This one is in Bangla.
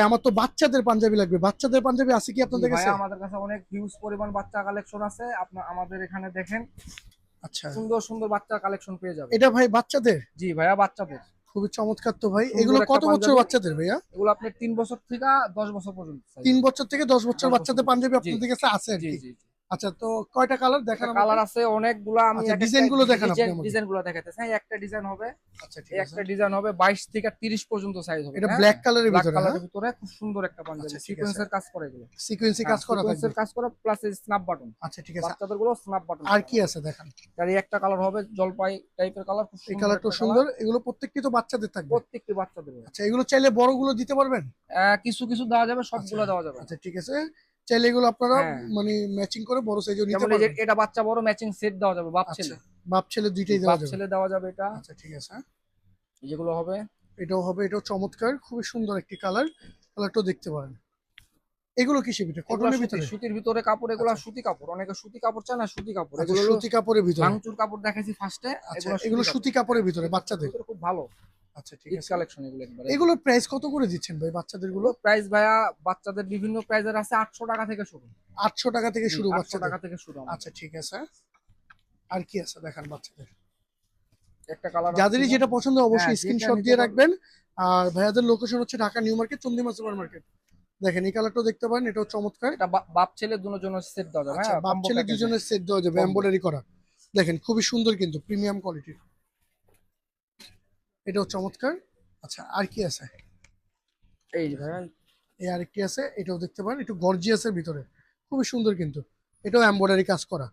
আমার তো বাচ্চাদের পাঞ্জাবি লাগবে, বাচ্চাদের পাঞ্জাবি আছে কি আপনাদের ভাইয়া কাছে? আমাদের কাছে অনেক হিউজ পরিমাণ বাচ্চা কালেকশন আছে, আপনার আমাদের এখানে দেখেন আচ্ছা, সুন্দর সুন্দর বাচ্চা কালেকশন পেয়ে যাবেন। এটা ভাই বাচ্চাদের? জি ভাইয়া বাচ্চাদের খুবই চমৎকার তো ভাই। এগুলো সুন্দর একটা কত বছর পাঞ্জাবি। বাচ্চাদের ভাইয়া? এগুলো আপনি 3 বছর থেকে 10 বছর পর্যন্ত size 3 হবে। বছর থেকে 10 বছর 10 বছর বাচ্চাদের পর্যন্ত। পাঞ্জাবি জি আপনাদের কাছে আছে আর জি কি। জি জি। আচ্ছা, তো কয়টা কালার দেখান এটা আমাকে? কালার আছে অনেকগুলা, আমি আচ্ছা, এক একটা ডিজাইন গুলো দেখান আপনি আমাকে। ডিজাইন গুলো দেখাইতেছি। হ্যাঁ, একটা ডিজাইন হবে, আচ্ছা, ঠিক এই আছে। একটা ডিজাইন হবে 22 থেকে 30 পর্যন্ত সাইজ হবে। এটা হ্যাঁ, ব্ল্যাক কালারের ব্ল্যাক ভিতরে, হ্যাঁ? কালারের ভিতরে খুব সুন্দর একটা আচ্ছা, পাঞ্জাবি, ঠিক আছে। সিকোয়েন্সের কাজ করে এগুলো। সিকোয়েন্সি হ্যাঁ, কাজ করা থাকবে। সিকোয়েন্সের কাজ করা প্লাস স্ন্যাপ বাটন। আচ্ছা, ঠিক আছে। বাচ্চাদের গুলো স্ন্যাপ বাটন আর করা কি হবে। আছে দেখান। তার এই একটা কালার হবে জলপাই টাইপের কালার, খুব এই সুন্দর কালারটা একটা কালার। সুন্দর, এগুলো প্রত্যেকটি তো বাচ্চাদের থাকবে। প্রত্যেকটি বাচ্চাদের হবে। আচ্ছা, এগুলো চাইলে বড়গুলো দিতে পারবেন? কিছু কিছু দেওয়া যাবে, আচ্ছা, সবগুলো দেওয়া যাবে না। আচ্ছা, ঠিক আছে। চাইলে এগুলো আপনারা হ্যাঁ, মানে ম্যাচিং করে বড় সাইজও নিতে যেমন এই যে পারবেন। এটা বাচ্চা বড় ম্যাচিং সেট দেওয়া যাবে, বাপ আচ্ছা, ছেলে। বাপ ছেলে জি, দুইটাই দেওয়া বাপ যাবে। ছেলে দেওয়া যাবে এটা। আচ্ছা, ঠিক আছে। যেগুলো হবে এটাও হবে, এটাও চমৎকার, খুবই সুন্দর একটি কালার। কালারটাও দেখতে পারেন। এগুলো কিসের ভিতরে? এগুলা কটনের সুতি, ভিতরে? সুতির ভিতরে কাপড়, এগুলা আচ্ছা, সুতি কাপড়, অনেকে সুতি কাপড় চায় না, সুতি কাপড় আচ্ছা, এগুলো হলো। সুতি কাপড়ের ভিতরে। ভাঙচুর কাপড় দেখাইছি ফার্স্টে, আচ্ছা, এগুলো এগুলো সুতি কাপড়। সুতি কাপড়ের ভিতরে সুতি কাপড়ের বাচ্চাদের। ভিতরে খুব ভালো আচ্ছা, ঠিক ঈদ আছে। কালেকশন এগুলো একবারে। এগুলোর প্রাইস কত করে দিচ্ছেন ভাই বাচ্চাদের গুলো? এগুলো প্রাইস ভাইয়া বাচ্চাদের বিভিন্ন প্রাইজের আছে, 800 টাকা থেকে শুরু। 800 টাকা থেকে জি, শুরু 800 বাচ্চাদের। টাকা থেকে শুরু আমাদের। আচ্ছা, ঠিক আছে। আর কি আছে দেখান বাচ্চাদের। একটা কালার যাদেরই আসছিল। যেটা পছন্দ হ্যাঁ, অবশ্যই যেটা স্ক্রিনশট নিতে দিয়ে পারবে। রাখবেন। আর ভাইয়াদের লোকেশন হচ্ছে Dhaka new market, Chandrima super market. দেখেন এই কালারটাও দেখতে পারেন, এটাও চমৎকার। এটা বাপ ছেলে দুটোর জন্য সেট দেওয়া যাবে। আচ্ছা, হ্যাঁ, বাপ কম্বো ছেলে প্যাকেজে। দুজনের সেট দেওয়া যাবে, কম্বো। এমব্রয়ডারি করা। দেখেন খুবই সুন্দর কিন্তু প্রিমিয়াম কোয়ালিটির, এটাও চমৎকার। আচ্ছা, আর কি আছে? এই যে ভাইয়া, এই আরেকটি আছে, এটাও দেখতে পারেন, একটু গর্জিয়াসের ভিতরে, খুবই সুন্দর কিন্তু। এটাও এমব্রয়ডারি কাজ করা।